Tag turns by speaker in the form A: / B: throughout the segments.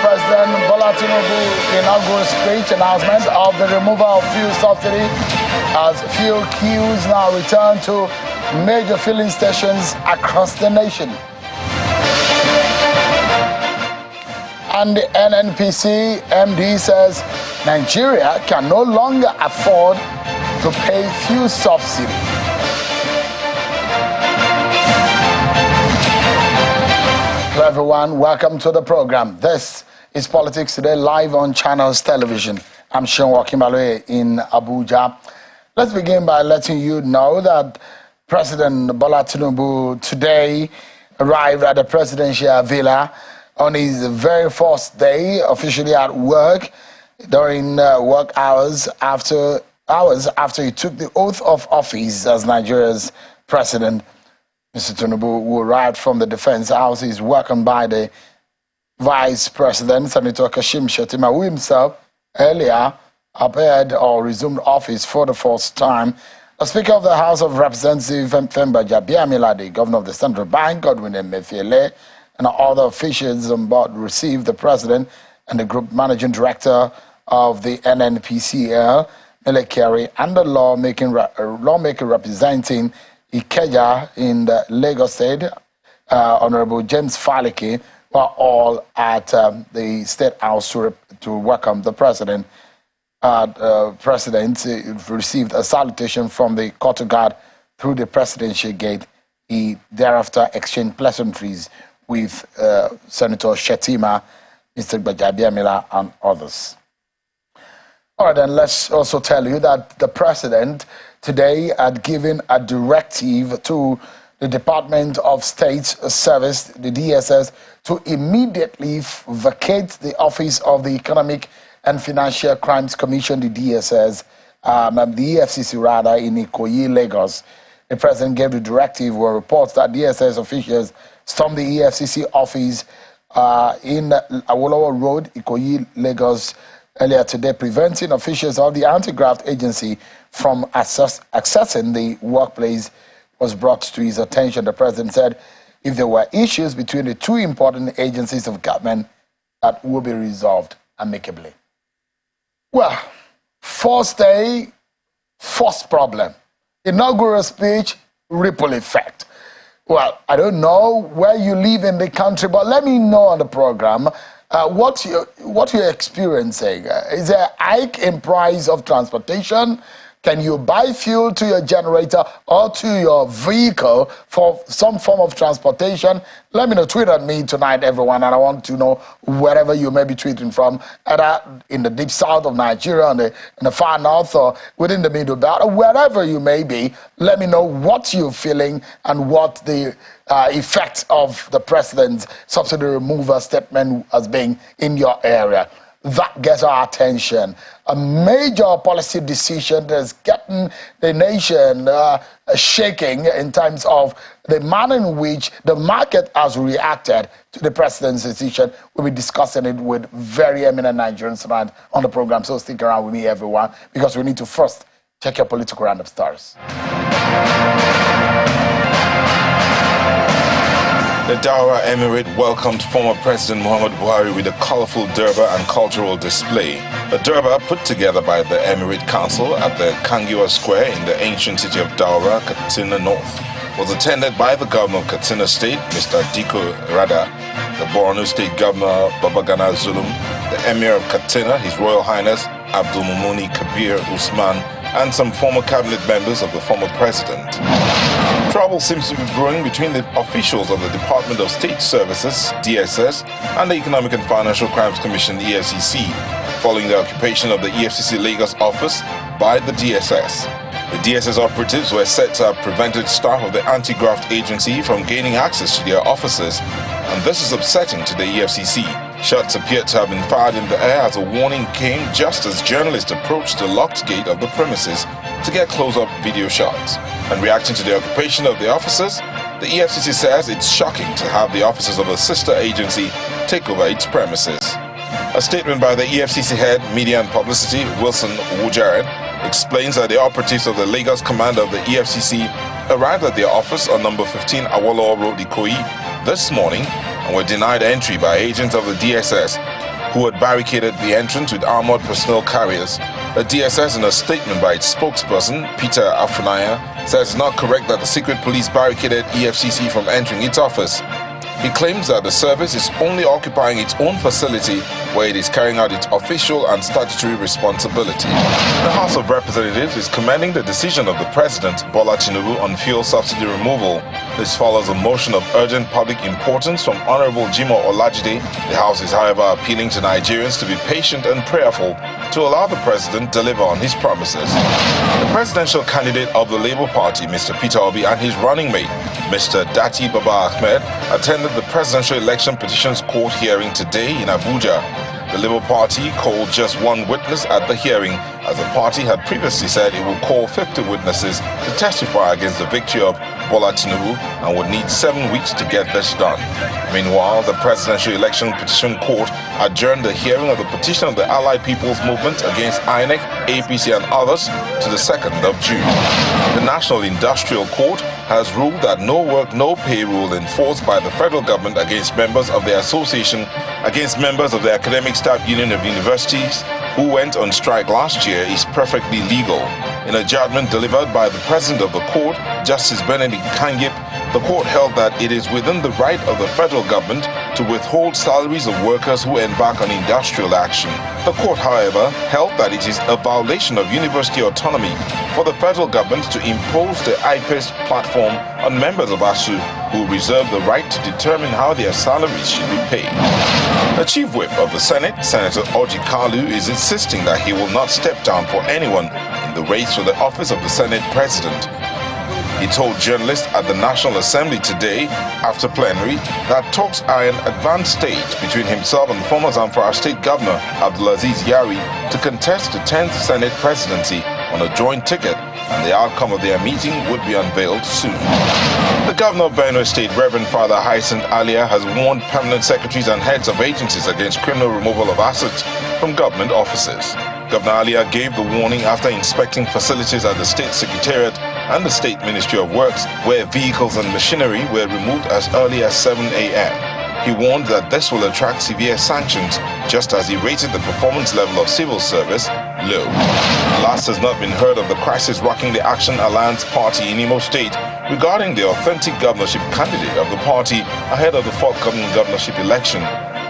A: President Bola Tinubu inaugural speech announcement of the removal of fuel subsidy as fuel queues now return to major filling stations across the nation. And the NNPC MD says Nigeria can no longer afford to pay fuel subsidy. Hello everyone, welcome to the program. This is Politics Today live on Channels Television. I'm Sean Wakimbaloe in Abuja. Let's begin by letting you know that President Bola Tinubu today arrived at the presidential villa on his very first day officially at work during work hours after he took the oath of office as Nigeria's president. Mr. Tinubu, who arrived from the Defense House, is welcomed by the Vice President, Senator Kashim Shettima, who himself earlier appeared or resumed office for the first time. The Speaker of the House of Representatives, Femba Jabiamila, the Governor of the Central Bank, Godwin Emefiele, and other officials on board received the President and the Group Managing Director of the NNPCL, Mele Kyari, and the lawmaker representing Ikeja in the Lagos State, Honorable James Falike, were all at the State House to welcome the President. President received a salutation from the court guard through the presidential gate. He thereafter exchanged pleasantries with Senator Shettima, Mr. Gbajabiamila, and others. All right, then let's also tell you that the President today had given a directive to the Department of State Service, the DSS, to immediately vacate the office of the Economic and Financial Crimes Commission, the DSS, the EFCC rather, in Ikoyi, Lagos. The President gave the directive where reports that DSS officials stormed the EFCC office in Awolowo Road, Ikoyi, Lagos, earlier today, preventing officials of the anti-graft agency from accessing the workplace was brought to his attention. The President said if there were issues between the two important agencies of government, that will be resolved amicably. Well, first day, first problem. Inaugural speech, ripple effect. Well, I don't know where you live in the country, but let me know on the program what you're experiencing. Is there a hike in price of transportation? Can you buy fuel to your generator or to your vehicle for some form of transportation? Let me know. Tweet at me tonight, everyone, and I want to know wherever you may be tweeting from, either in the deep south of Nigeria, in the far north, or within the middle belt, or wherever you may be. Let me know what you're feeling and what the effect of the President's subsidy removal statement has been in your area. That gets our attention. A major policy decision that's getting the nation shaking in terms of the manner in which the market has reacted to the President's decision. We'll be discussing it with very eminent Nigerians tonight on the program. So stick around with me, everyone, because we need to first check your political roundup stars.
B: The Daura Emirate welcomed former President Muhammadu Buhari with a colorful durbar and cultural display. The durbar, put together by the Emirate Council at the Kangiwa Square in the ancient city of Daura, Katsina North, was attended by the Governor of Katsina State, Mr. Diko Rada, the Borno State Governor Babagana Zulum, the Emir of Katsina, His Royal Highness Abdul Mumuni Kabir Usman, and some former cabinet members of the former president. Trouble seems to be brewing between the officials of the Department of State Services, DSS, and the Economic and Financial Crimes Commission, EFCC, following the occupation of the EFCC Lagos office by the DSS. The DSS operatives were said to have prevented staff of the anti-graft agency from gaining access to their offices, and this is upsetting to the EFCC. Shots appeared to have been fired in the air as a warning came just as journalists approached the locked gate of the premises to get close-up video shots. And reacting to the occupation of the offices, the EFCC says it's shocking to have the officers of a sister agency take over its premises. A statement by the EFCC head, Media and Publicity, Wilson Wujared, explains that the operatives of the Lagos command of the EFCC arrived at their office on number 15 Awolowo Road, Ikoyi, this morning and were denied entry by agents of the DSS who had barricaded the entrance with armored personnel carriers. The DSS, in a statement by its spokesperson, Peter Afunaya, says it's not correct that the secret police barricaded EFCC from entering its office. He claims that the service is only occupying its own facility where it is carrying out its official and statutory responsibility. The House of Representatives is commending the decision of the President, Bola Tinubu, on fuel subsidy removal. This follows a motion of urgent public importance from Honorable Jimoh Olajide. The House is, however, appealing to Nigerians to be patient and prayerful to allow the President to deliver on his promises. The presidential candidate of the Labour Party, Mr. Peter Obi, and his running mate, Mr. Dati Baba Ahmed, attended the Presidential Election Petitions Court hearing today in Abuja. The Labour Party called just one witness at the hearing, as the party had previously said it would call 50 witnesses to testify against the victory of Bola Tinubu and would need 7 weeks to get this done. Meanwhile, the Presidential Election Petition Court adjourned the hearing of the petition of the Allied People's Movement against INEC, APC and others to the 2nd of June. The National Industrial Court has ruled that no work, no pay rule enforced by the federal government against members of the association, against members of the Academic Staff Union of Universities who went on strike last year is perfectly legal. In a judgment delivered by the President of the Court, Justice Benedict Kangip, the court held that it is within the right of the federal government to withhold salaries of workers who embark on industrial action. The court, however, held that it is a violation of university autonomy for the federal government to impose the IPES platform on members of ASU who reserve the right to determine how their salaries should be paid. The chief whip of the Senate, Senator Orji Kalu, is insisting that he will not step down for anyone in the race for the office of the Senate President. He told journalists at the National Assembly today, after plenary, that talks are in advanced stage between himself and former Zamfara State Governor Abdulaziz Yari to contest the 10th Senate presidency on a joint ticket, and the outcome of their meeting would be unveiled soon. The Governor of Benue State, Reverend Father Hyacinth Alia, has warned permanent secretaries and heads of agencies against criminal removal of assets from government offices. Governor Alia gave the warning after inspecting facilities at the State Secretariat and the State Ministry of Works, where vehicles and machinery were removed as early as 7 a.m. He warned that this will attract severe sanctions, just as he rated the performance level of civil service low. Last has not been heard of the crisis rocking the Action Alliance party in Imo State regarding the authentic governorship candidate of the party ahead of the forthcoming governorship election.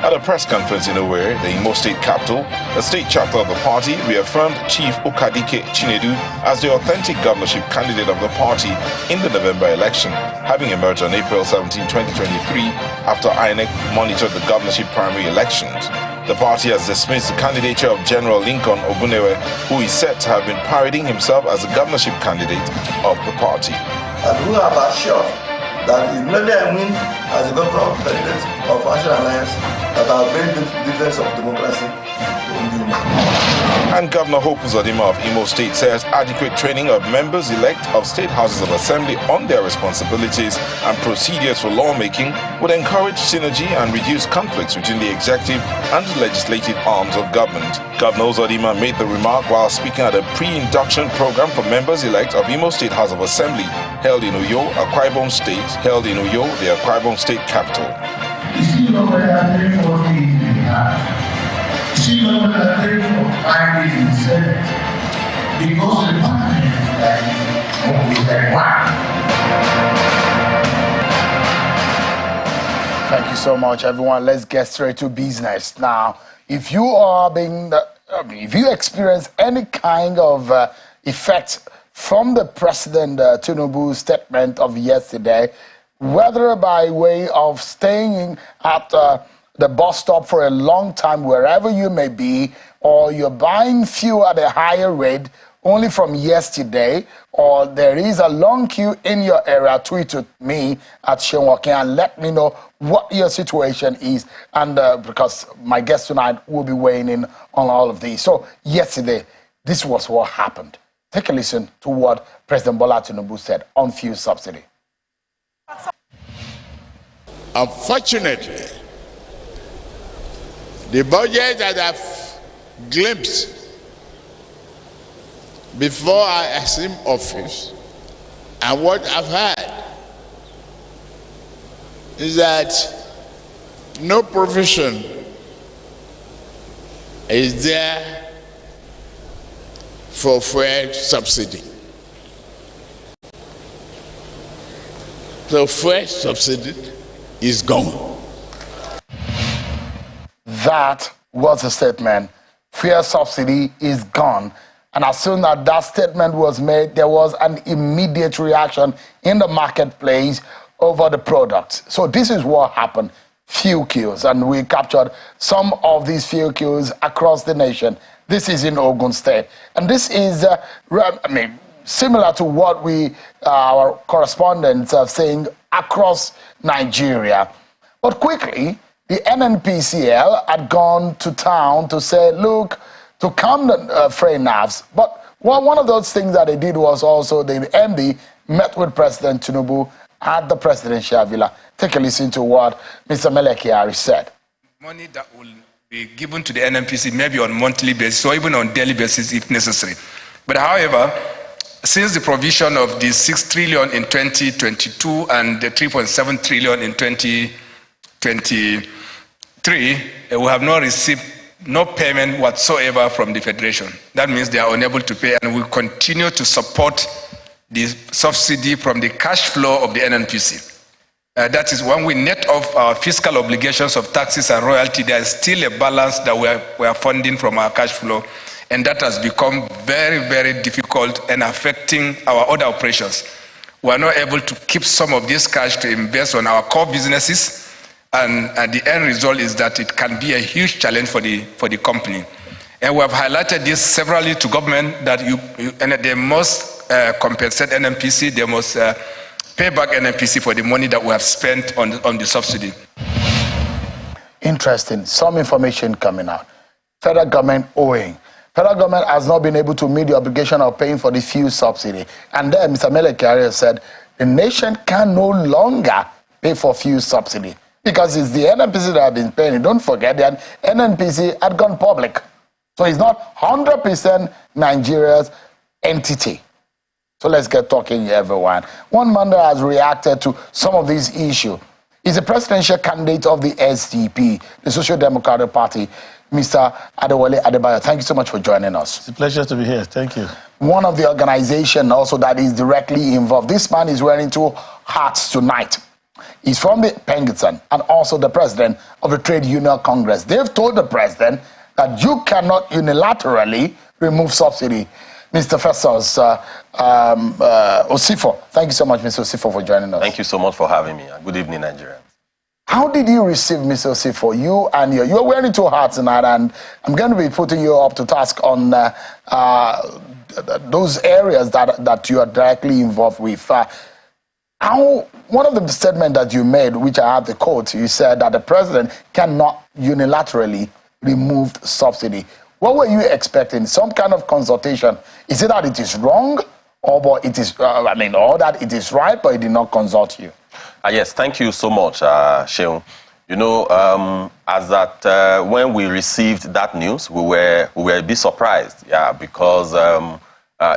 B: At a press conference in Owerri, the Imo State capital, the state chapter of the party reaffirmed Chief Ukadike Chinedu as the authentic governorship candidate of the party in the November election, having emerged on April 17, 2023, after INEC monitored the governorship primary elections. The party has dismissed the candidature of General Lincoln Obunewe, who is said to have been parading himself as the governorship candidate of the party.
C: And who are assured that if maybe I win as a governor candidate of Action Alliance, that I'll bring the defense of democracy to Imo.
B: And Governor Hope Uzodinma of Imo State says adequate training of members-elect of state houses of assembly on their responsibilities and procedures for lawmaking would encourage synergy and reduce conflicts between the executive and legislative arms of government. Governor Uzodinma made the remark while speaking at a pre-induction program for members-elect of Imo State House of Assembly held in Uyo, Akwa Ibom State, the Akwa Ibom State capital.
D: You see what we are doing for the You see what we are doing for 5 days in the Senate. Because the parliament is like one.
A: Thank you so much, everyone. Let's get straight to business now. If you are if you experience any kind of effect from the President Tinubu's statement of yesterday, whether by way of staying at the bus stop for a long time, wherever you may be, or you're buying fuel at a higher rate only from yesterday, or there is a long queue in your area, tweet to me at Shenwoke and let me know what your situation is. And because my guest tonight will be weighing in on all of these. So yesterday, this was what happened. Take a listen to what President Bola Tinubu said on fuel subsidy.
E: Unfortunately, the budget that I've glimpsed before I assumed office and what I've heard is that no provision is there for fuel subsidy. So fuel subsidy is gone.
A: That was a statement. Fuel subsidy is gone. And as soon as that statement was made, there was an immediate reaction in the marketplace over the products. So this is what happened. Fuel queues, and we captured some of these fuel queues across the nation. This is in Ogun State. And this is, similar to what our correspondents are saying across Nigeria. But quickly, the NNPCL had gone to town to say, look, to calm the frayed nerves. But one of those things that they did was also the MD met with President Tinubu at the presidential villa. Take a listen to what Mr. Melekiari said.
F: Money that will be given to the NNPC maybe on monthly basis or even on daily basis if necessary. But however, since the provision of the 6 trillion in 2022 and the 3.7 trillion in 2023, we have not received no payment whatsoever from the Federation. That means they are unable to pay, and we continue to support the subsidy from the cash flow of the NNPC. That is, when we net off our fiscal obligations of taxes and royalty, there is still a balance that we are funding from our cash flow, and that has become very, very difficult and affecting our other operations. We are not able to keep some of this cash to invest on our core businesses, and the end result is that it can be a huge challenge for the company. And we have highlighted this severally to government that they must compensate NNPC, they must pay back NNPC for the money that we have spent on the subsidy.
A: Interesting. Some information coming out. Federal government owing. Federal government has not been able to meet the obligation of paying for the fuel subsidy. And then Mr. Melekiari said the nation can no longer pay for fuel subsidy because it's the NNPC that have been paying it. Don't forget that NNPC had gone public. So it's not 100% Nigeria's entity. So let's get talking here, everyone. One man that has reacted to some of these issues is the presidential candidate of the SDP, the Social Democratic Party, Mr. Adewale Adebayo. Thank you so much for joining us.
G: It's a pleasure to be here. Thank you.
A: One of the organizations also that is directly involved. This man is wearing two hats tonight. He's from the Penguin and also the president of the Trade Union Congress. They've told the president that you cannot unilaterally remove subsidy. Mr. Festus Osifo. Thank you so much, Mr. Osifo, for joining us.
H: Thank you so much for having me. Good evening, Nigerians.
A: How did you receive Mr. Osifo? You're wearing two hats tonight, and I'm going to be putting you up to task on those areas that you are directly involved with. One of the statements that you made, which I have the quote, you said that the president cannot unilaterally remove subsidy. What were you expecting? Some kind of consultation? Is it that it is wrong, or that it is right, but it did not consult you?
H: Yes, thank you so much, Sheung. You know, when we received that news, we were a bit surprised, because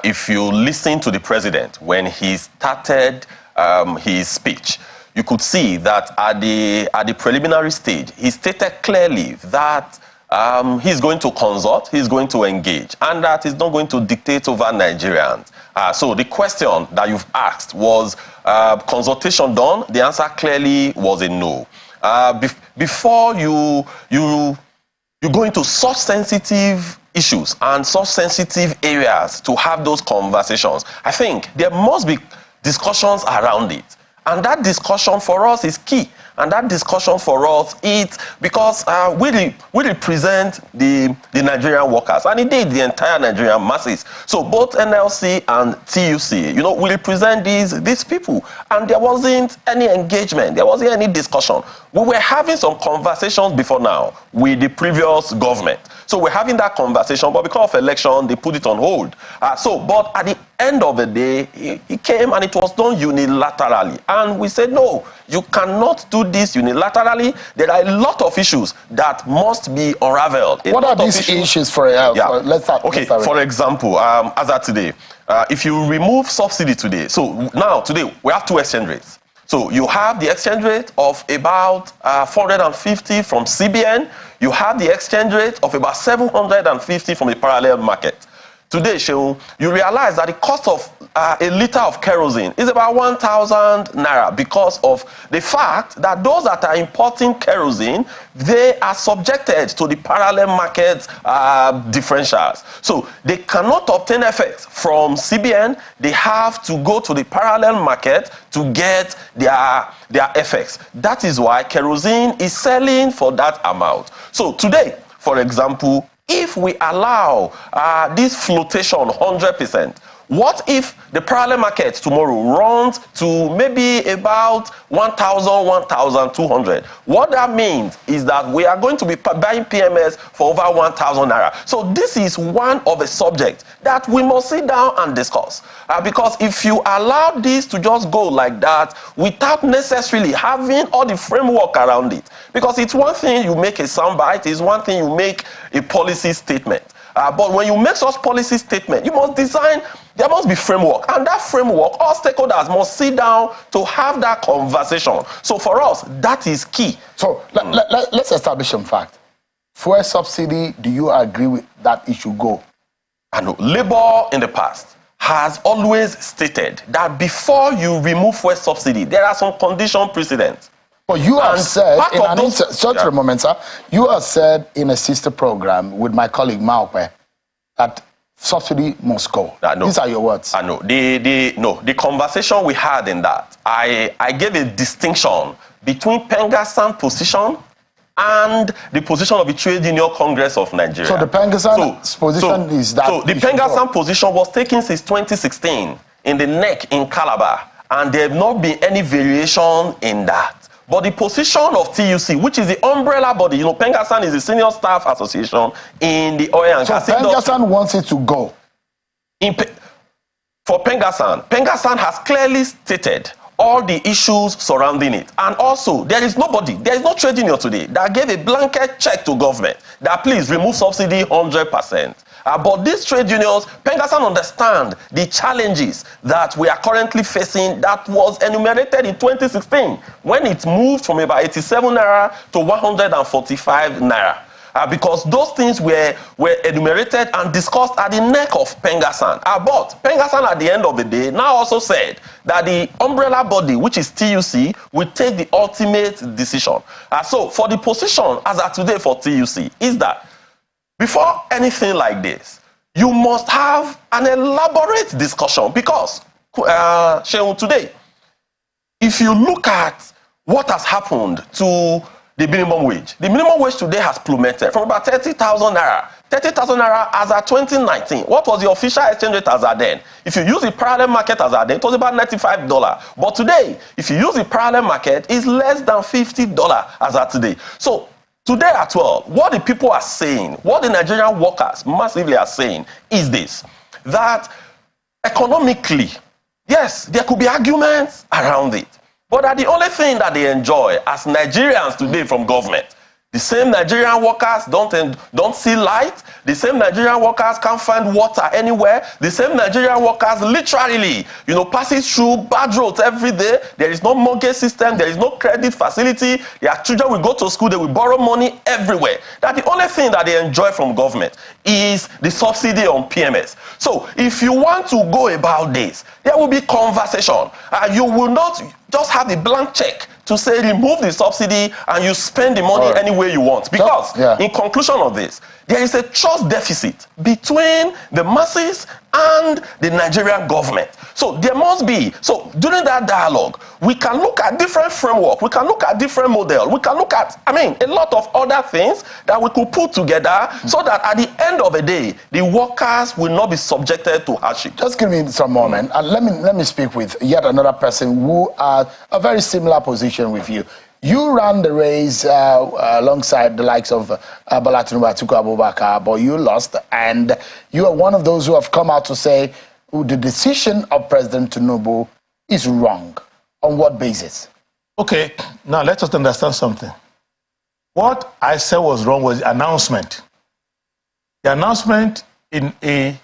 H: if you listen to the president when he started his speech, you could see that at the preliminary stage, he stated clearly that he's going to consult, he's going to engage, and that he's not going to dictate over Nigerians. So the question that you've asked was consultation done? The answer clearly was a no. Before you go into such sensitive issues and such sensitive areas to have those conversations, I think there must be discussions around it. And that discussion for us is key. And that discussion for us is because we represent the Nigerian workers, and indeed the entire Nigerian masses. So both NLC and TUC, we represent these people. And there wasn't any engagement. There wasn't any discussion. We were having some conversations before now with the previous government. So we're having that conversation, but because of election, they put it on hold. But at the end of the day, it came and it was done unilaterally. And we said, no, you cannot do this unilaterally. There are a lot of issues that must be unraveled.
A: What are these issues for us?
H: Yeah.
A: Let's start.
H: For example, as of today, if you remove subsidy today, so now today we have two exchange rates. So you have the exchange rate of about 450 from CBN. You have the exchange rate of about 750 from the parallel market. Today, Shehu, you realize that the cost of a liter of kerosene is about 1,000 naira because of the fact that those that are importing kerosene, they are subjected to the parallel market differentials. So they cannot obtain effects from CBN. They have to go to the parallel market to get their effects. That is why kerosene is selling for that amount. So today, for example, if we allow this flotation 100%, what if the parallel market tomorrow runs to maybe about 1,000, 1,200? What that means is that we are going to be buying PMS for over 1,000 naira. So this is one of the subjects that we must sit down and discuss. Because if you allow this to just go like that without necessarily having all the framework around it, because it's one thing you make a soundbite, it's one thing you make a policy statement. But when you make such policy statement, you must design, there must be framework. And that framework, all stakeholders must sit down to have that conversation. So for us, that is key.
A: So let's establish some fact. Fuel subsidy, do you agree with that it should go?
H: I know. Labour in the past has always stated that before you remove fuel subsidy, there are some condition precedents.
A: But you have said, a moment, sir. You have said in a sister program with my colleague Maupe that subsidy must go. These are your words.
H: I know. The conversation we had in that, I gave a distinction between Pengassan position and the position of the Trade Union Congress of Nigeria.
A: So the Pengassan position is that.
H: So the Pengassan position was taken since 2016 in the NEC in Calabar, and there have not been any variation in that. But the position of TUC, which is the umbrella body, Pengassan is the senior staff association in the oil and gas industry.
A: So Pengassan wants it to go.
H: For Pengassan has clearly stated all the issues surrounding it. And also, there is no trade union today that gave a blanket check to government that please remove subsidy 100%. But these trade unions, Pengassan understand the challenges that we are currently facing that was enumerated in 2016 when it moved from about 87 naira to 145 naira. Because those things were enumerated and discussed at the neck of Pengassan. But Pengassan at the end of the day now also said that the umbrella body, which is TUC, will take the ultimate decision. So for the position as of today for TUC is that before anything like this, you must have an elaborate discussion because, Shehu, today, if you look at what has happened to the minimum wage today has plummeted from about 30,000 naira. 30,000 naira as at 2019. What was the official exchange rate as at then? If you use the parallel market as at then, it was about $95. But today, if you use the parallel market, it's less than $50 as at today. So today at 12, what the people are saying, what the Nigerian workers massively are saying is this, that economically, yes, there could be arguments around it, but that the only thing that they enjoy as Nigerians today from government, the same Nigerian workers don't see light. The same Nigerian workers can't find water anywhere. The same Nigerian workers literally, passes through bad roads every day. There is no mortgage system. There is no credit facility. Their children will go to school. They will borrow money everywhere. That the only thing that they enjoy from government is the subsidy on PMS. So if you want to go about this, there will be conversation. You will not just have a blank check to say remove the subsidy and you spend the money any way you want. Because in conclusion of this, there is a trust deficit between the masses and the Nigerian government. So there must be, during that dialogue, we can look at different framework, we can look at different model, we can look at, a lot of other things that we could put together so that at the end of the day, the workers will not be subjected to hardship.
A: Just give me some moment and let me speak with yet another person who are a very similar position with you. You ran the race alongside the likes of Bola Tinubu, Atiku Abubakar, but you lost, and you are one of those who have come out to say the decision of President Tinubu is wrong. On what basis? Okay, now let us understand something. What I said was wrong was the announcement. The announcement in a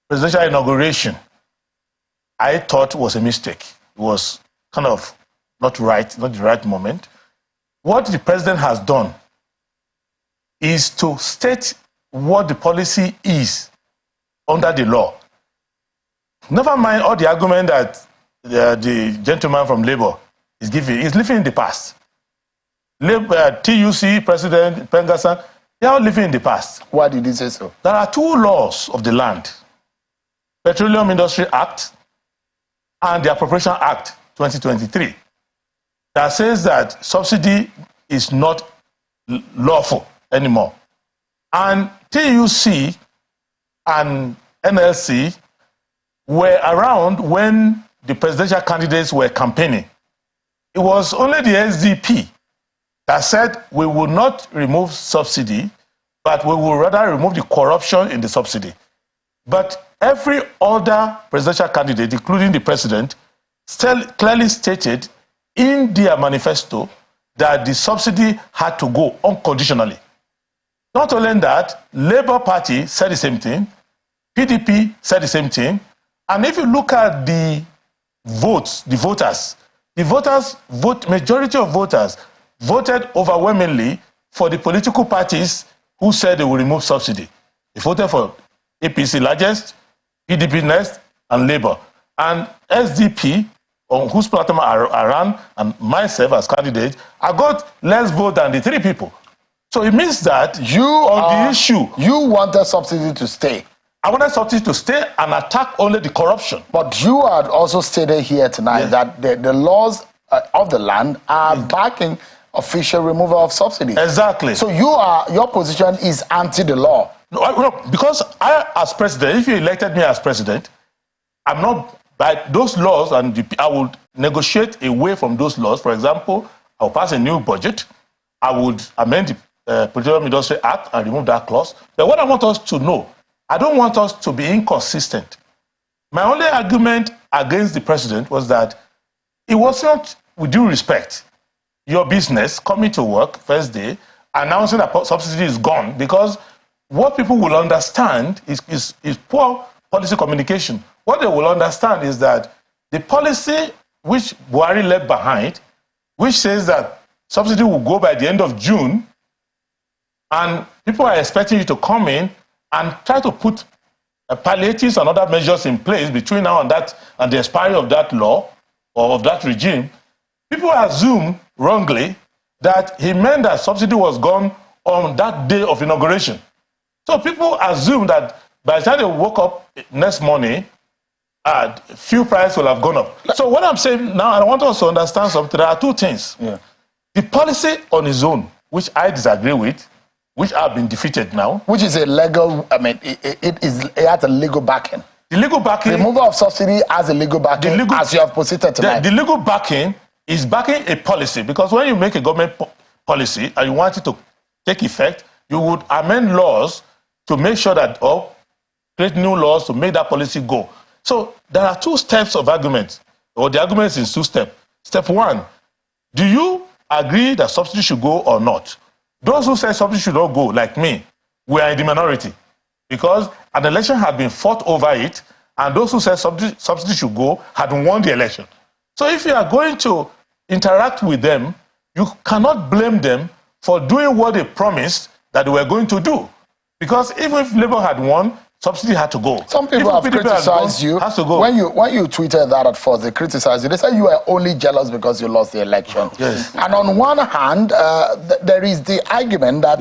A: presidential inauguration, I thought was a mistake. It was kind of
D: not right, not the right moment. What the president has done is to state what the policy is under the law. Never mind all the argument that the gentleman from Labour is giving. He's living in the past. TUC, President Pengasan, they are living in the past.
A: Why did he say so?
D: There are two laws of the land. Petroleum Industry Act and the Appropriation Act 2023 that says that subsidy is not lawful anymore. And TUC and NLC were around when the presidential candidates were campaigning. It was only the SDP that said we will not remove subsidy, but we will rather remove the corruption in the subsidy. But every other presidential candidate, including the president, still clearly stated in their manifesto that the subsidy had to go unconditionally. Not only that, Labour Party said the same thing, PDP said the same thing, and if you look at the votes, majority of voters voted overwhelmingly for the political parties who said they will remove subsidy. They voted for APC largest, PDP next, and Labour. And SDP, on whose platform I ran, and myself as candidate, I got less vote than the three people. So it means that the issue.
A: You wanted subsidy to stay.
D: I wanted subsidy to stay and attack only the corruption.
A: But you had also stated here tonight that the laws of the land are backing official removal of subsidy.
D: Exactly.
A: So your position is anti the law.
D: No, because I, as president, if you elected me as president, I'm not by those laws, and I would negotiate away from those laws. For example, I'll pass a new budget. I would amend the Petroleum Industry Act and remove that clause. But what I want us to know, I don't want us to be inconsistent. My only argument against the president was that it was not, with due respect, your business coming to work first day, announcing that subsidy is gone, because what people will understand is poor policy communication. What they will understand is that the policy which Buhari left behind, which says that subsidy will go by the end of June, and people are expecting you to come in and try to put palliatives and other measures in place between now and the expiry of that law or of that regime. People assume wrongly that he meant that subsidy was gone on that day of inauguration. So people assume that by the time they woke up next morning, fuel price will have gone up. So what I'm saying now, I want us to understand something. There are two things. Yeah. The policy on its own, which I disagree with, which have been defeated now. Which is a legal, it has a legal backing. The legal backing... Removal of subsidy has a legal backing, as you have posited tonight. The legal backing is backing a policy, because when you make a government policy and you want it to take effect, you would amend laws to make sure that, or create new laws to make that policy go. So there are two steps of argument, or the argument is two steps. Step one, do you agree that subsidy should go or not? Those who say subsidy should not go, like me, we are in the minority, because an election had been fought over it, and those who said subsidy should go had won the election. So if you are going to interact with them, you cannot blame them for doing what they promised that they were going to do. Because even if Labour had won, subsidy had to go. Some people have criticized you. Has to go. When you tweeted that at first, they criticized you. They said you were only jealous because you lost the election. Yes. And on one hand, there is the argument that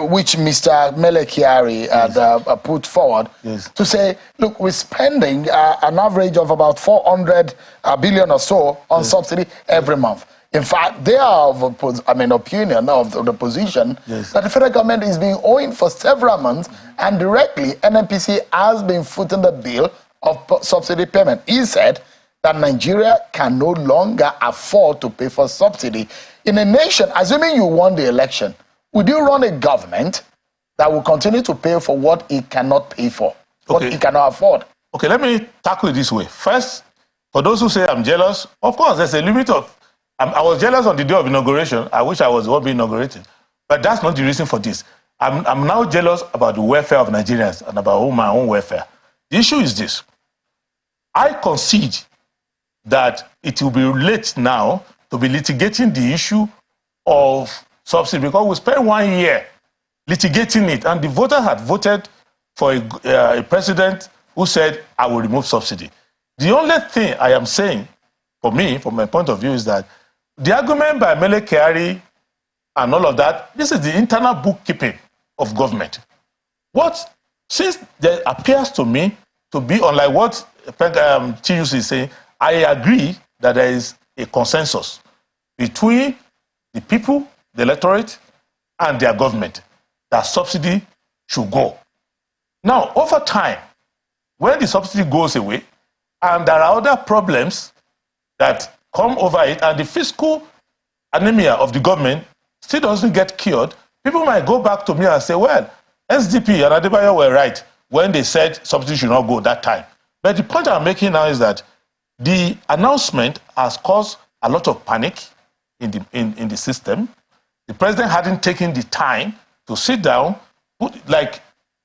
D: which Mr. Mele Kyari had put forward to say, look, we're spending an average of about 400 billion or so on subsidy every month. In fact, they are of opinion of the position that the federal government is being owing for several months, and directly NNPC has been footing the bill of subsidy payment. He said that Nigeria can no longer afford to pay for subsidy. In a nation, assuming you won the election, would you run a government that will continue to pay for what it cannot pay for, what it cannot afford? Okay, let me tackle it this way. First, for those who say I'm jealous, of course, there's a limit of... I was jealous on the day of inauguration. I wish I was the one being inaugurated. But that's not the reason for this. I'm now jealous about the welfare of Nigerians and about my own welfare. The issue is this. I concede that it will be late now to be litigating the issue of subsidy, because we spent 1 year litigating it, and the voters had voted for a president who said, I will remove subsidy. The only thing I am saying, for me, from my point of view, is that the argument by Mele Kyari and all of that, this is the internal bookkeeping of government. Since there appears to me to be, unlike what TUC is saying, I agree that there is a consensus between the people, the electorate, and their government that subsidy should go. Now, over time, when the subsidy goes away, and there are other problems that come over it, and the fiscal anemia of the government still doesn't get cured, people might go back to me and say, well, SDP and Adebayo were right when they said subsidy should not go that time. But the point I'm making now is that the announcement has caused a lot of panic in the system. The president hadn't taken the time to sit down, like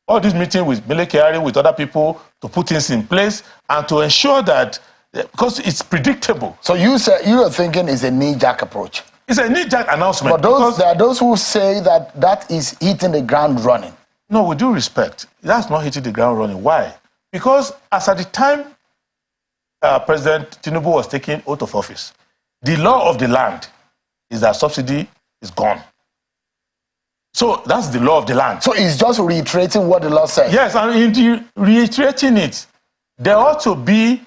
D: all these meetings with Mele Kyari, with other people, to put things in place and to ensure that, because it's predictable.
A: So you are thinking it's a knee-jerk approach?
D: It's a knee-jerk announcement.
A: But there are those who say that that is hitting the ground running.
D: No, with due respect, that's not hitting the ground running. Why? Because as at the time President Tinubu was taking oath of office, the law of the land is that subsidy is gone. So that's the law of the land.
A: So it's just reiterating what the law says.
D: Yes, and in reiterating it, there ought to be,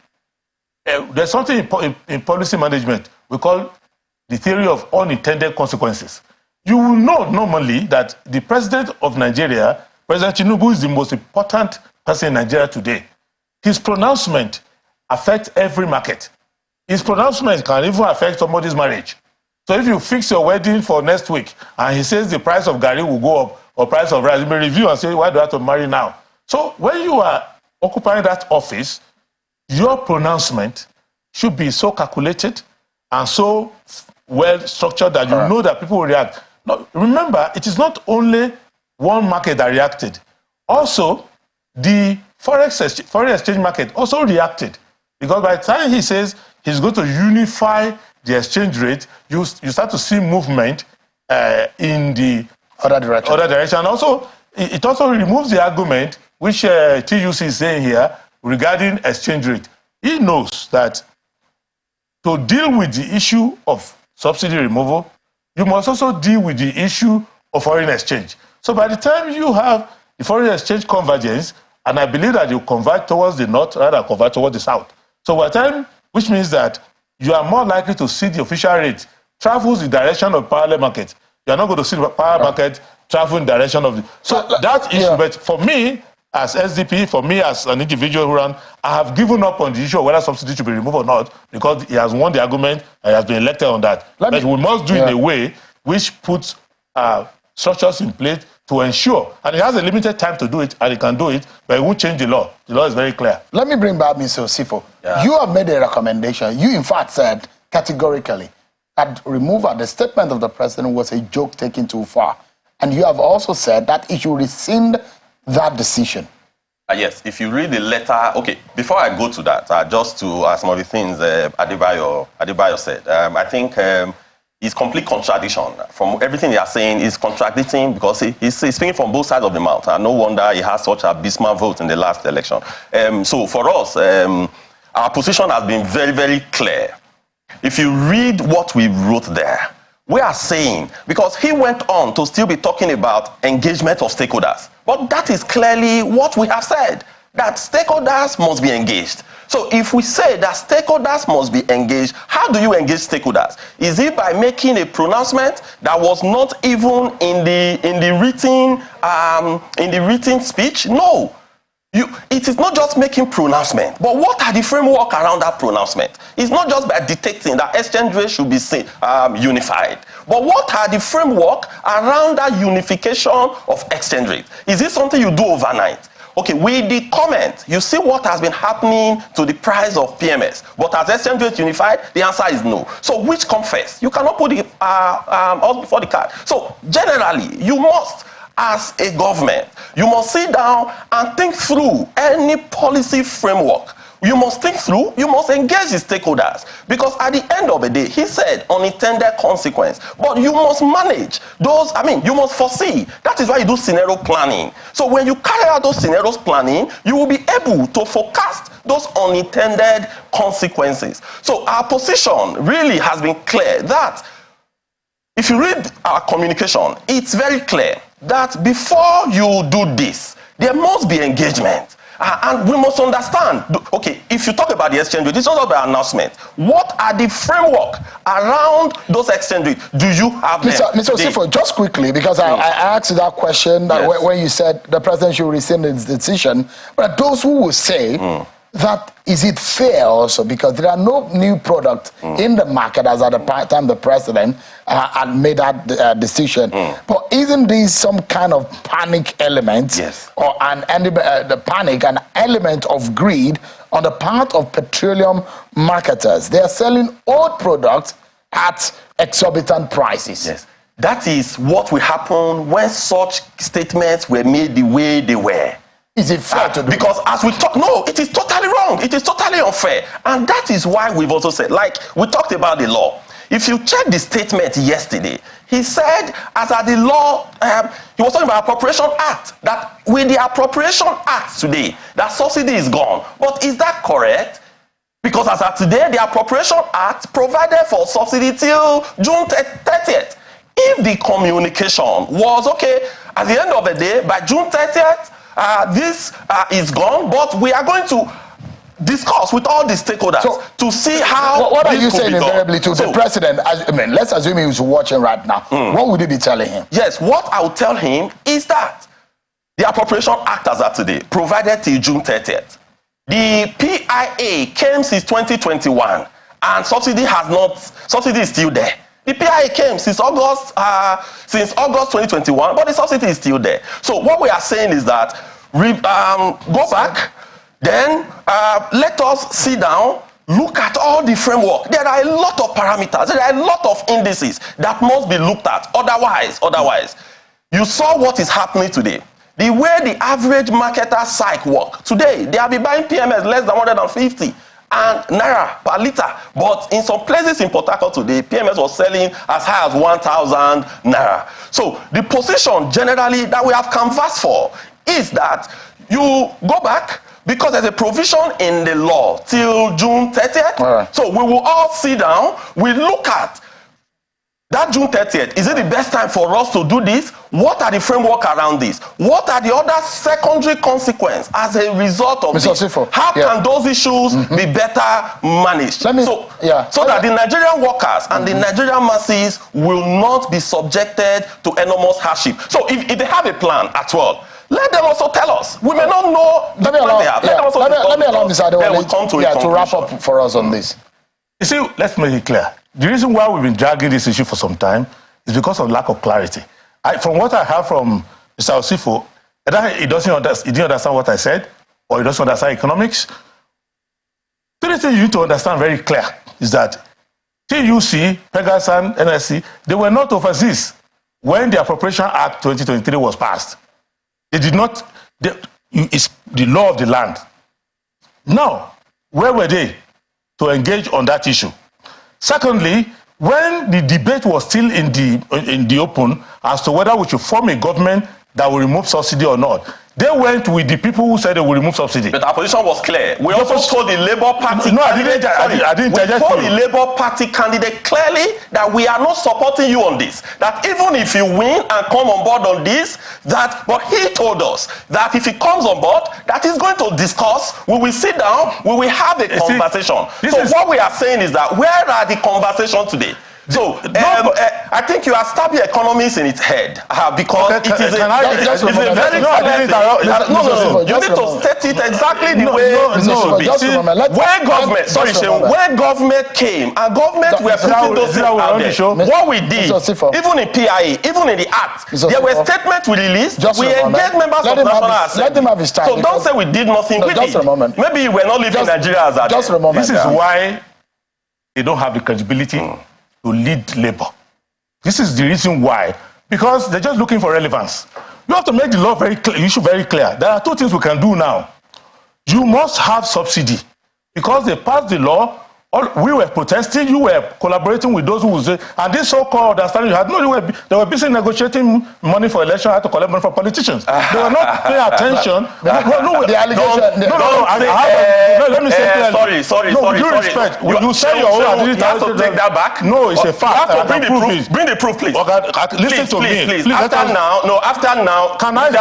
D: there's something in policy management we call the theory of unintended consequences. You will know normally that the president of Nigeria, President Tinubu, is the most important person in Nigeria today. His pronouncement affects every market. His pronouncement can even affect somebody's marriage. So if you fix your wedding for next week and he says the price of garri will go up or price of rice, you may review and say, why do I have to marry now? So when you are occupying that office, your pronouncement should be so calculated and so well structured that you know that people will react. Now, remember, it is not only one market that reacted. Also, the foreign exchange market also reacted. Because by the time he says he's going to unify the exchange rate, you start to see movement in the other direction. And also, it also removes the argument, which TUC is saying here, regarding exchange rate. He knows that to deal with the issue of subsidy removal, you must also deal with the issue of foreign exchange. So by the time you have the foreign exchange convergence, and I believe that you converge towards the north rather than converge towards the south. So by the time, which means that you are more likely to see the official rate travels the direction of parallel market. You are not going to see the parallel market travel in the direction of the... So that issue, but for me, as SDP, for me as an individual who ran, I have given up on the issue of whether subsidy should be removed or not, because he has won the argument and he has been elected on that. But we must do it in a way which puts structures in place to ensure, and he has a limited time to do it, and he can do it, but it won't change the law. The law is very clear.
A: Let me bring back Mr. Osifo. You have made a recommendation. You, in fact, said categorically that removal, the statement of the president was a joke taken too far. And you have also said that he should rescind that decision.
H: Yes, if you read the letter, okay, before I go to that, just to some of the things Adebayo said, I think it's complete contradiction. From everything they are saying, is contradicting because he's speaking from both sides of the mouth. And no wonder he has such a abysmal vote in the last election. So for us, our position has been very, very clear. If you read what we wrote there, we are saying, because he went on to still be talking about engagement of stakeholders. But that is clearly what we have said, that stakeholders must be engaged. So if we say that stakeholders must be engaged, how do you engage stakeholders? Is it by making a pronouncement that was not even in the written speech? No. It is not just making pronouncement, but what are the framework around that pronouncement? It's not just by dictating that exchange rate should be unified, but what are the framework around that unification of exchange rate? Is it something you do overnight? Okay, with the comment, you see what has been happening to the price of PMS, but as exchange rate unified, the answer is no. So which come first? You cannot put the horse before the cart. So generally, you must, as a government, you must sit down and think through any policy framework You must think through, you must engage the stakeholders. Because at the end of the day, he said unintended consequence. But you must manage those, you must foresee. That is why you do scenario planning. So when you carry out those scenarios planning, you will be able to forecast those unintended consequences. So our position really has been clear that if you read our communication, it's very clear that before you do this, there must be engagement. And we must understand, okay, if you talk about the exchange rate, it's not about announcement. What are the framework around those exchange rates? Do you have them?
A: Mr. Osifo, just quickly, because I asked you that question that when you said the president should rescind his decision, but those who will say that is it fair also, because there are no new products in the market as at the time the president had made that decision. But isn't this some kind of panic element, or the panic, an element of greed on the part of petroleum marketers? They are selling old products at exorbitant prices.
H: Yes. That is what will happen when such statements were made the way they were.
A: Is it fair to do?
H: Because as we talk, no, it is totally wrong. It is totally unfair. And that is why we've also said, like we talked about the law. If you check the statement yesterday, he said, as at the law, he was talking about Appropriation Act, that with the Appropriation Act today, that subsidy is gone. But is that correct? Because as at today, the Appropriation Act provided for subsidy till June 30th. If the communication was, okay, at the end of the day, by June 30th, this is gone, but we are going to discuss with all the stakeholders to see how.
A: What are you saying invariably to the president? Let's assume he's watching right now. What would you be telling him?
H: Yes, what I would tell him is that the Appropriation Act as of today provided till June 30th. The PIA came since 2021, and subsidy is still there. The PIA came since August 2021, but the subsidy is still there. So what we are saying is that go back, then let us sit down, look at all the framework. There are a lot of parameters, there are a lot of indices that must be looked at. Otherwise, you saw what is happening today. The way the average marketer psych work today, they have been buying PMS less than 150. And naira per liter, but in some places in Port Harcourt today, PMS was selling as high as 1,000 naira. So the position generally that we have canvassed for is that you go back, because there's a provision in the law till June 30th. So we will all sit down, we look at that June 30th, is it the best time for us to do this? What are the framework around this? What are the other secondary consequences as a result of this? How can those issues be better managed? So that the Nigerian workers and the Nigerian masses will not be subjected to enormous hardship. So if they have a plan at all, let them also tell us. We may not know the plan they have.
A: Let me allow Mr. Adewale to wrap up for us on this.
D: You see, let's make it clear. The reason why we've been dragging this issue for some time is because of lack of clarity. From what I heard from Mr. Osifo, he didn't understand what I said, or he doesn't understand economics. The thing you need to understand very clear is that TUC, Pegasan, NSC, they were not overseas when the Appropriation Act 2023 was passed. They did not, it's the law of the land. Now, where were they to engage on that issue? Secondly, when the debate was still in the open as to whether we should form a government that will remove subsidy or not, they went with the people who said they will remove subsidy.
H: But our position was clear. We also told the Labour Party the Labour Party candidate clearly that we are not supporting you on this. That even if you win and come on board on this, but he told us that if he comes on board, that he's going to discuss, we will sit down, we will have a conversation. What we are saying is that where are the conversations today? So, I think you are stabbing economics in its head because it is a very you need to state it exactly the way it should be. Where government came and government were putting those things out there, what we did, even in PIA, even in the Act, there were statements we released, we engaged members of National Assembly. So don't say we did nothing with it. Maybe you were not living in Nigeria as that.
D: This is why they don't have the credibility to lead Labour. This is the reason why. Because they're just looking for relevance. You have to make the law very clear, issue very clear. There are two things we can do now. You must have subsidy
G: because they passed the law. We were protesting, you were collaborating with those who would say, and this so-called understanding you had, no, they were busy negotiating money for election, had to collect money from politicians. They were not paying attention.
A: The allegation.
G: Let me say clearly.
H: Sorry.
G: With due respect, you say your own.
H: You have to take that back.
G: No, it's a fact.
H: You have to bring the proof. Bring the proof, please.
G: Listen to me.
H: Please. After now,
G: can I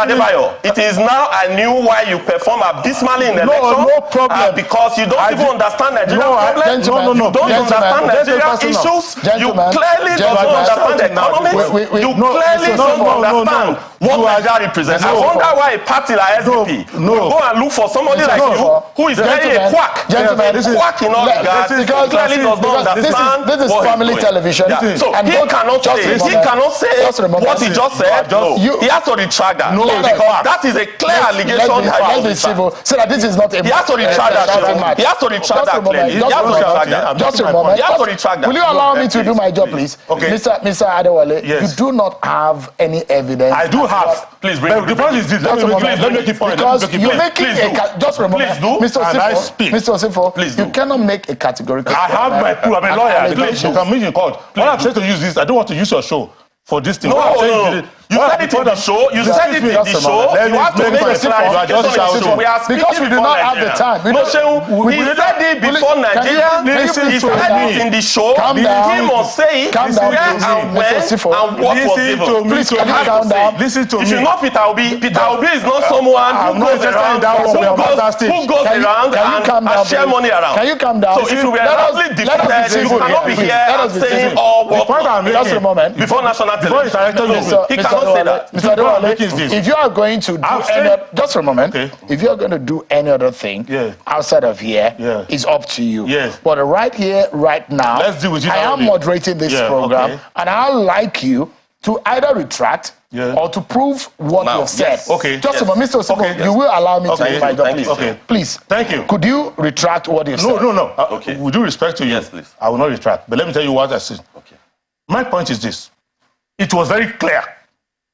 H: it is now I knew why you perform abysmally in the election.
G: No problem.
H: Because you don't even understand Nigerian problems.
G: No.
H: You don't understand Nigerian issues. You clearly don't understand the economy. You clearly don't understand what Nigeria represents. I wonder why a party like SDP will go and look for somebody like you who is very a quack.
A: Gentlemen,
H: a quack in all regards. Because clearly does not understand.
A: This is family television.
H: So he cannot say what he just said. He has to retract that. Because that is a clear allegation.
A: Let's be civil. So that this is not a.
H: He has to retract that. He has to retract that clearly. He has to retract that.
A: Just a moment.
H: You have to retract that.
A: Will you allow me to do my job, please?
G: Okay.
A: Mr. Adewale,
G: yes.
A: You do not have any evidence.
G: I do have.
H: Please bring it.
G: The point is this. Let me make it point.
A: Because you're making just remember,
G: Mr.
A: Osifo,
H: please
A: you cannot make a categorical.
G: I have my proof. I'm a lawyer. Please, you can meet in court. What I'm saying to use this, I don't want to use your show for this thing.
H: No. You said it in the show. You said it in the show. You have to make a clarification. We are
A: because we do not have the time.
H: He said it before Nigeria. He said it in the show. He must say it. Where and when and what was given.
A: Please, can you calm down?
G: Listen to me.
H: You should not Peter Obi. Peter Obi is not someone who goes around and share money around.
A: Can you calm down?
H: So if you were actually defeated, you cannot be here saying all what
A: just a moment
H: before national television. He cannot say that.
A: Mr. Adewale, if you are going to do just a moment, if you are going to do any other thing outside of here, it's up to you. But right here, right now,
G: let's deal with it.
A: I am moderating this program, and I'd like you to either retract or to prove what you have said. Just a moment, Mr. Osifo, you will allow me to do my job, please. Please.
G: Thank you.
A: Could you retract what you said?
G: No. With due respect to you,
H: yes, please.
G: I will not retract. But let me tell you what I said. My point is this. It was very clear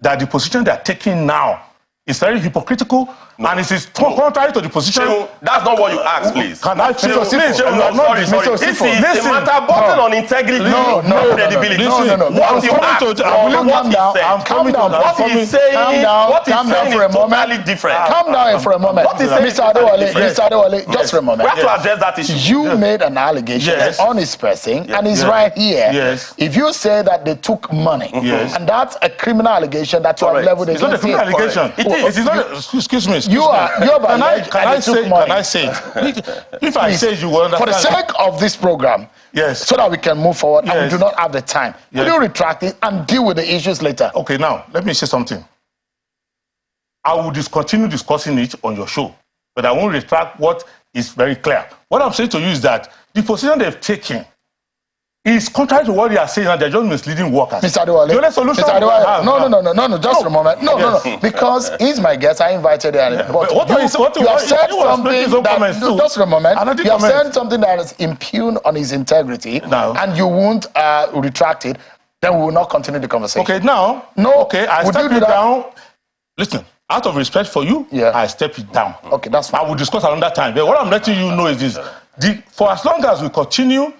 G: that the position they are taking now is very hypocritical and it is contrary to the position.
H: That's not what you asked, please.
G: Can I please?
H: Sorry. This is a matter button on integrity, no credibility. What you asked,
A: calm down.
H: What he's saying is totally different.
A: Calm down for a moment. Mr. Adewale, just for a moment.
H: We have to address that issue.
A: You made an allegation on his person and he's right here. If you say that they took money and that's a criminal allegation that you have leveled against him.
G: It's not a criminal allegation. It is not. Excuse me.
A: Can I say
G: it? If I say you will understand.
A: For the sake of this program, so that we can move forward, and we do not have the time, will you retract it and deal with the issues later?
G: Okay, now, let me say something. I will continue discussing it on your show, but I won't retract what is very clear. What I'm saying to you is that the position they've taken is contrary to what they are saying, and they're just misleading workers.
A: Mr. Adewale,
G: the only solution
A: no, just a moment. No, because he's my guest, I invited him. But you have said something that, just a moment, you have said something that is impugned on his integrity, and you won't retract it, then we will not continue the conversation.
G: Okay, now, I step it down. Listen, out of respect for you, I step it down.
A: Okay, that's fine.
G: I will discuss another time. But what I'm letting you know is this. For as long as we continue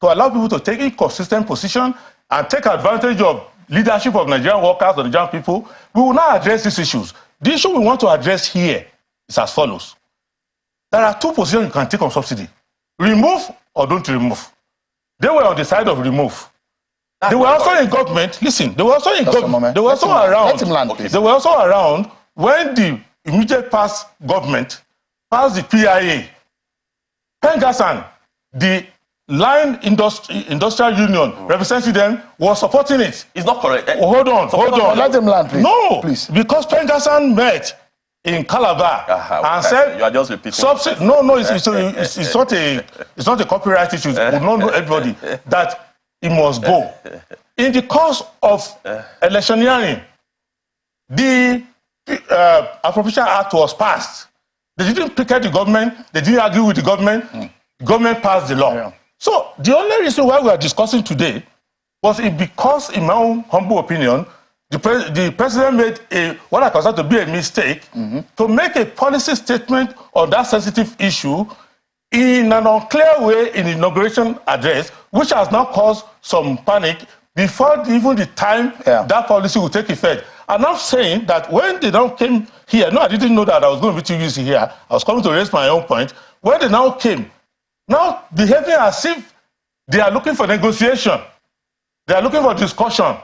G: to allow people to take inconsistent position and take advantage of leadership of Nigerian workers or Nigerian people, we will not address these issues. The issue we want to address here is as follows. There are two positions you can take on subsidy. Remove or don't remove. They were on the side of remove. They were also in government. Listen, they were also in government. They were also around. They were also around when the immediate past government passed the PIA. Pengasan, the Line Industrial Union representing them was supporting it.
H: It's not correct.
G: Hold on.
A: Let him land, please.
G: No,
A: please.
G: Because Pengasan met in Calabar and said,
H: "You are just repeating."
G: It's not a copyright issue. We don't know everybody that it must go. In the course of electioneering, the Appropriation Act was passed. They didn't picket the government. They didn't argue with the government. The government passed the law. So the only reason why we are discussing today was because, in my own humble opinion, the president made what I consider to be a mistake to make a policy statement on that sensitive issue in an unclear way in the inauguration address, which has now caused some panic before even the time that policy will take effect. And I'm saying that when they now came here, no, I didn't know that I was going to be too easy here. I was coming to raise my own point. When they now came, now behaving as if they are looking for negotiation, they are looking for discussion.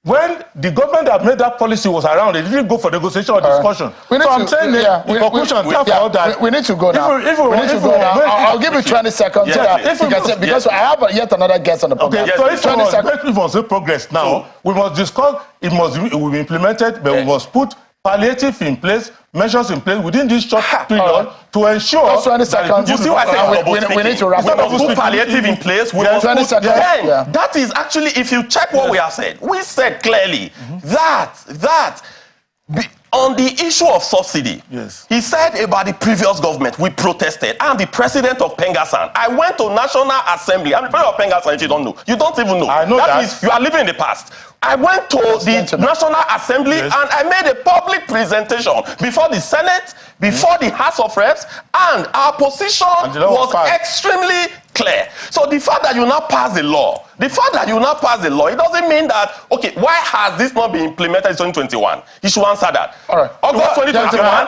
G: When the government that made that policy was around, they didn't go for negotiation or discussion. So I'm saying in conclusion,
A: we need to go now. We need to go now. I'll give you 20 seconds. Because I have yet another guest on the program.
G: Okay, so if we must see progress now, we must discuss, it will be implemented, but we must put palliative in place, measures in place within this short period to ensure.
A: Just 20 seconds.
H: You see what I say?
A: We need to wrap up.
H: We must put palliative in place. We must
A: 20 seconds.
H: That is actually, if you check what we have said, we said clearly that on the issue of subsidy, he said about the previous government, we protested. I'm the president of Pengasan. I went to National Assembly. I'm the president of Pengasan, if you don't know. You don't even know.
G: I know that.
H: Means you are living in the past. I went to the National Assembly and I made a public presentation before the Senate, before the House of Reps, and our position was extremely clear. So the fact that you now pass the law, it doesn't mean that, okay, why has this not been implemented in 2021? You should answer that.
A: All right.
H: August 2021,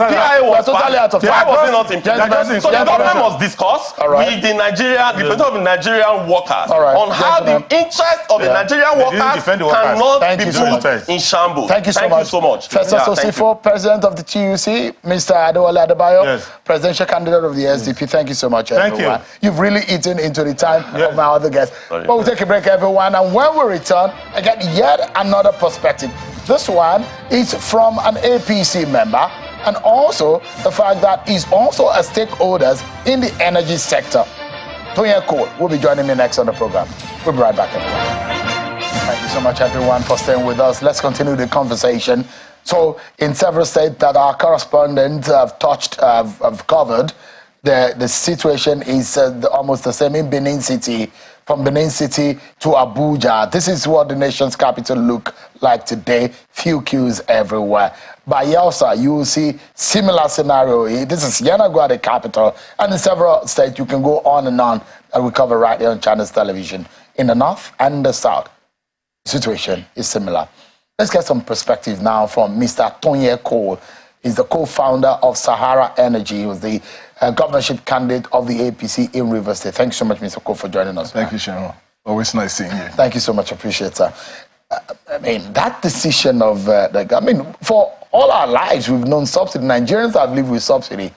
H: PIA was not implemented. So the government must discuss with the president of the Nigerian workers on how the interest of the Nigerian workers cannot be put in shambles.
A: Thank you so much. First Osifo, President of the TUC, Mr. Adewale Adebayo, Presidential Candidate of the SDP. Thank you so much, everyone. You've really eaten into the time of my other guests. But we'll take a break, everyone, and when we return, I get yet another perspective. This one is from an APC member, and also the fact that he's also a stakeholder in the energy sector. Tonya Cole will be joining me next on the program. We'll be right back, everyone. Thank you so much, everyone, for staying with us. Let's continue the conversation. So, in several states that our correspondents have covered, the situation is almost the same in Benin City. From Benin City to Abuja. This is what the nation's capital look like today. Few queues everywhere. By Yelsa, you will see similar scenario. This is Yenagoa, the capital. And in several states, you can go on, and we cover right here on Channels Television. In the north and the south, the situation is similar. Let's get some perspective now from Mr. Tonye Cole. He's the co-founder of Sahara Energy. He was the governorship candidate of the APC in Rivers State. Thank you so much, Mr. Cole, for joining us.
I: Thank you, Sharon. Always nice seeing you.
A: Thank you so much. Appreciate it. I mean, that decision of, for all our lives, we've known subsidy. Nigerians have lived with subsidy.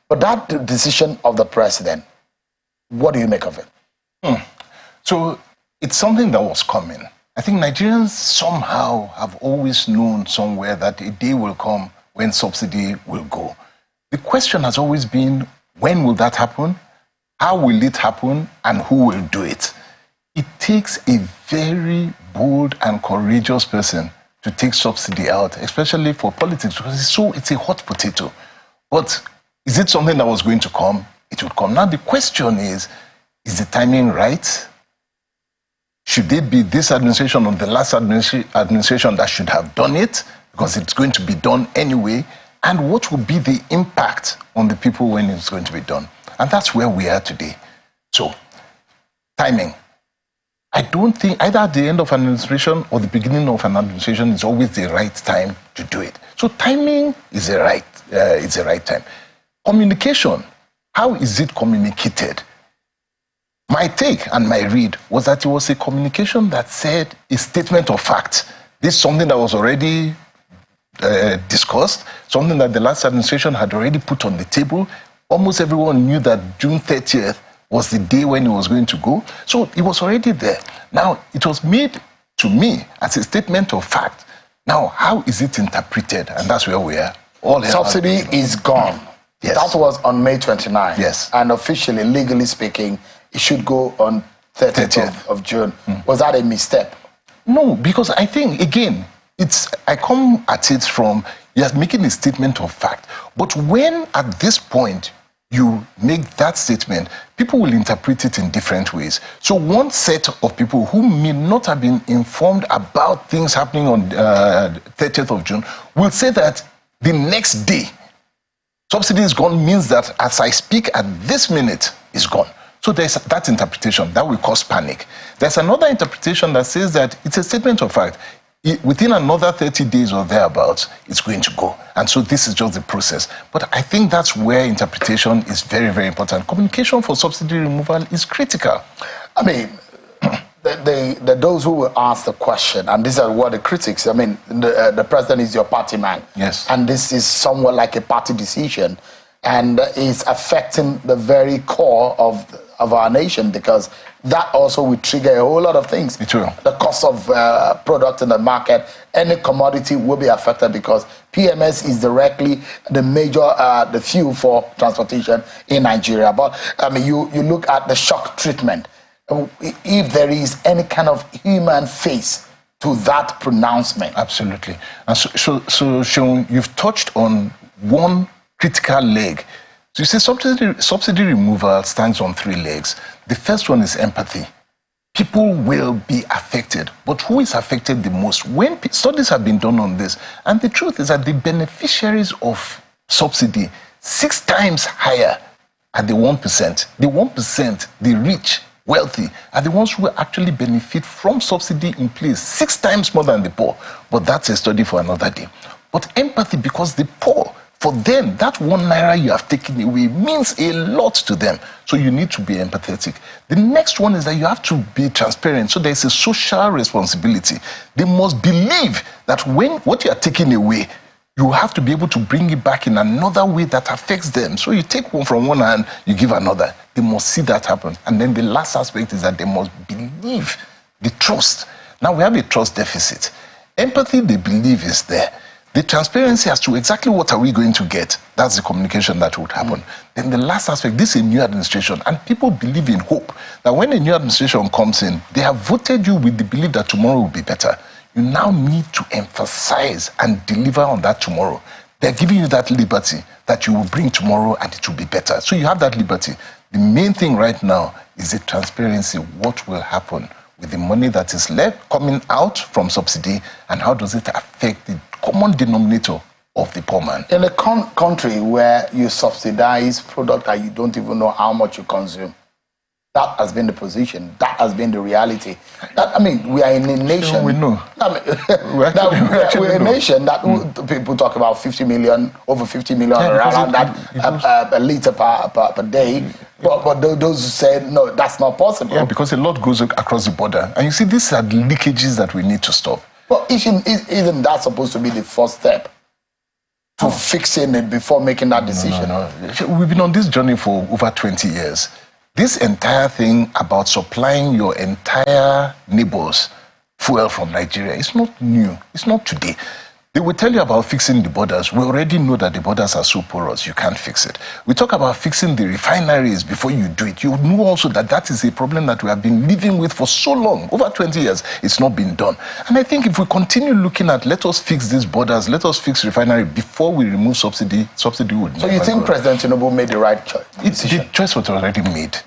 A: But that decision of the president, what do you make of it?
I: So it's something that was coming. I think Nigerians somehow have always known somewhere that a day will come when subsidy will go. The question has always been, when will that happen? How will it happen? And who will do it? It takes a very bold and courageous person to take subsidy out, especially for politics, because it's a hot potato. But is it something that was going to come? It would come. Now the question is the timing right? Should it be this administration or the last administration that should have done it? Because it's going to be done anyway. And what will be the impact on the people when it's going to be done? And that's where we are today. So, timing. I don't think either at the end of an administration or the beginning of an administration is always the right time to do it. So timing is the right time. Communication. How is it communicated? My take and my read was that it was a communication that said a statement of fact. This is something that was already discussed, something that the last administration had already put on the table. Almost everyone knew that June 30th was the day when it was going to go. So it was already there. Now, it was made to me as a statement of fact. Now, how is it interpreted? And that's where we are.
A: Subsidy is gone.
I: Yes.
A: That was on May 29th.
I: Yes.
A: And officially, legally speaking, it should go on 30th of June. Was that a misstep?
I: No, because I think, again, I come at it from, you're making a statement of fact. But when at this point you make that statement, people will interpret it in different ways. So one set of people who may not have been informed about things happening on 30th of June will say that the next day Subsidy is gone means that as I speak at this minute, it's gone. So there's that interpretation that will cause panic. There's another interpretation that says that it's a statement of fact. Within another 30 days or thereabouts, it's going to go. And so this is just the process. But I think that's where interpretation is very, very important. Communication for subsidy removal is critical.
A: I mean, those who will ask the question, and these are what the critics, I mean, the president is your party man.
I: Yes.
A: And this is somewhat like a party decision, and is affecting the very core of our nation, because that also will trigger a whole lot of things.
I: True.
A: The cost of product in the market, any commodity will be affected, because PMS is directly the major, the fuel for transportation in Nigeria. But I mean, you look at the shock treatment. If there is any kind of human face to that pronouncement.
I: Absolutely. And so Sean, you've touched on one critical leg. So you say subsidy removal stands on 3 legs. The first one is empathy. People will be affected, but who is affected the most? When studies have been done on this, and the truth is that the beneficiaries of subsidy 6 times higher are the 1%. The 1%, the rich, wealthy, are the ones who actually benefit from subsidy in place 6 times more than the poor. But that's a study for another day. But empathy, because the poor, for them, that 1 naira you have taken away means a lot to them. So you need to be empathetic. The next one is that you have to be transparent. So there's a social responsibility. They must believe that when what you are taking away, you have to be able to bring it back in another way that affects them. So you take one from one hand, you give another. They must see that happen. And then the last aspect is that they must believe, the trust. Now we have a trust deficit. Empathy, they believe, is there. The transparency as to exactly what are we going to get, that's the communication that would happen. Then the last aspect, this is a new administration, and people believe in hope that when a new administration comes in, they have voted you with the belief that tomorrow will be better. You now need to emphasize and deliver on that tomorrow. They're giving you that liberty that you will bring tomorrow and it will be better. So you have that liberty. The main thing right now is the transparency. What will happen with the money that is left coming out from subsidy, and how does it affect the common denominator of the poor man? In a
A: country where you subsidize product that you don't even know how much you consume, that has been the position. That has been the reality. That, I mean, we are in a nation.
I: No, we know.
A: I mean, we're a nation that people talk about 50 million, over 50 million, around that a liter per day. But those who say, no, that's not possible.
I: Yeah, because a lot goes across the border. And you see, these are leakages that we need to stop.
A: But isn't that supposed to be the first step to fixing it before making that decision?
I: No. We've been on this journey for over 20 years. This entire thing about supplying your entire neighbors fuel from Nigeria is not new. It's not today. They will tell you about fixing the borders. We already know that the borders are so porous, you can't fix it. We talk about fixing the refineries before you do it. You know also that that is a problem that we have been living with for so long. Over 20 years, it's not been done. And I think if we continue looking at, let us fix these borders, let us fix refinery before we remove subsidy would never
A: So you think President Tinubu made the right choice?
I: The choice was already made.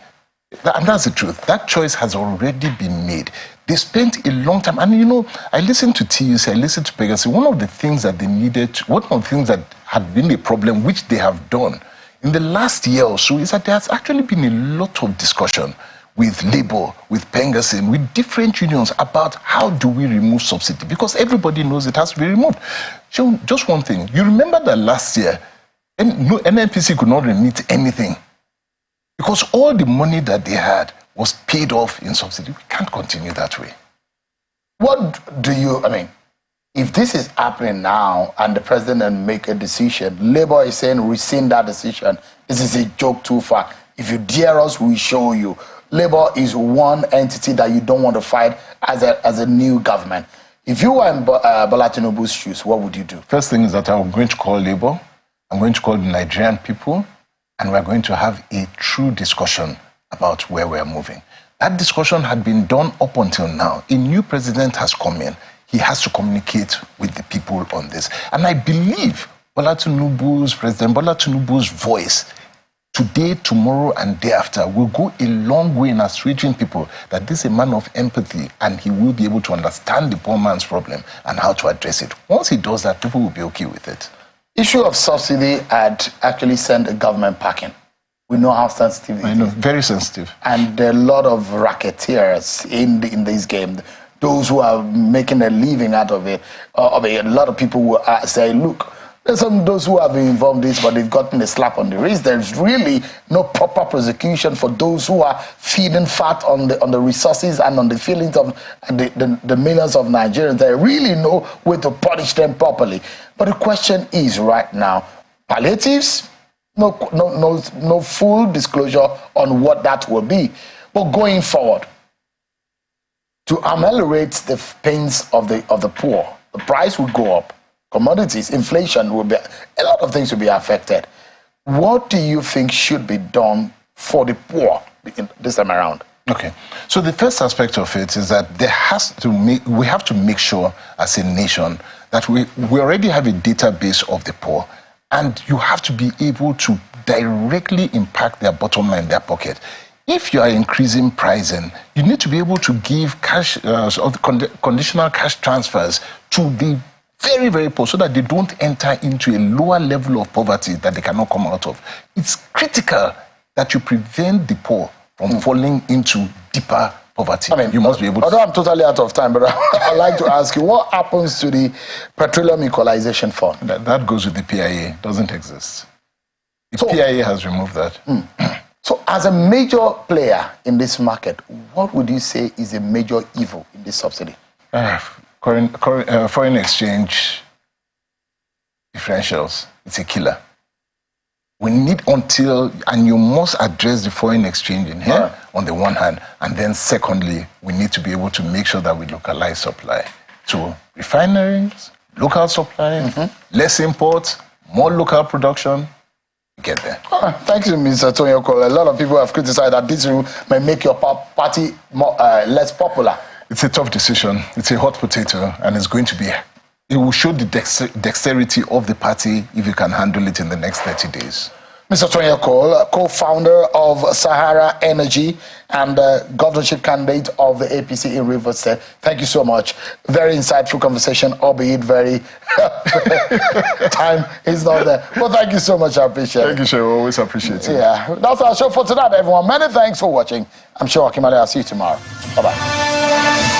I: And that's the truth. That choice has already been made. They spent a long time. And you know, I listened to TUC, I listened to Pegasus. One of the things that they needed, one of the things that had been a problem, which they have done in the last year or so, is that there has actually been a lot of discussion with Labour, with Pengasin, with different unions about how do we remove subsidy, because everybody knows it has to be removed. So just one thing, you remember that last year, NNPC could not remit anything, because all the money that they had was paid off in subsidy. We can't continue that way.
A: What do you, I mean, if this is happening now and the president make a decision, Labour is saying rescind that decision, this is a joke too far. If you dare us, we show you. Labour is one entity that you don't want to fight as a new government. If you were in Bola Tinubu's shoes, what would you do?
I: First thing is that I'm going to call Labour, I'm going to call the Nigerian people, and we're going to have a true discussion about where we're moving. That discussion had been done up until now. A new president has come in. He has to communicate with the people on this. And I believe President Bola Tinubu's voice today, tomorrow, and day after will go a long way in assuaging people that this is a man of empathy and he will be able to understand the poor man's problem and how to address it. Once he does that, people will be okay with it.
A: Issue of subsidy had actually sent a government packing. We know how sensitive it is.
I: I know, very sensitive.
A: And there are a lot of racketeers in this game. Those who are making a living out of it. A lot of people will say, look, there's some those who have been involved in this, but they've gotten a slap on the wrist. There's really no proper prosecution for those who are feeding fat on the resources and on the feelings of the millions of Nigerians. There really no way to punish them properly. But the question is right now, palliatives, no full disclosure on what that will be. But going forward, to ameliorate the pains of the poor, the price will go up. Commodities, inflation will be, a lot of things will be affected. What do you think should be done for the poor this time around?
I: Okay, so the first aspect of it is that we have to make sure as a nation that we already have a database of the poor, and you have to be able to directly impact their bottom line, their pocket. If you are increasing pricing, you need to be able to give cash, conditional cash transfers to the very, very poor so that they don't enter into a lower level of poverty that they cannot come out of. It's critical that you prevent the poor from falling into deeper poverty. I mean, you must be able to...
A: Although I'm totally out of time, but I'd like to ask you, what happens to the Petroleum Equalization Fund?
I: That goes with the PIA. It doesn't exist. The PIA has removed that.
A: So as a major player in this market, what would you say is a major evil in this subsidy?
I: Foreign exchange differentials, it's a killer. We need and you must address the foreign exchange in here on the one hand, and then secondly, we need to be able to make sure that we localize supply to refineries, local supply, less imports, more local production. Get there.
A: Thank you, Mr. Tonyoko. A lot of people have criticized that this may make your party more, less popular.
I: It's a tough decision. It's a hot potato, and it's going to be. It will show the dexterity of the party if you can handle it in the next 30 days.
A: Mr. Tonyoko, co-founder of Sahara Energy and governorship candidate of the APC in Rivers State. Thank you so much. Very insightful conversation, albeit very... time is not there. Well, thank you so much. I appreciate it.
I: Thank you, sir. Always appreciate it.
A: Yeah. That's our show for tonight, everyone. Many thanks for watching. I'm sure Akimale, I'll see you tomorrow. Bye-bye.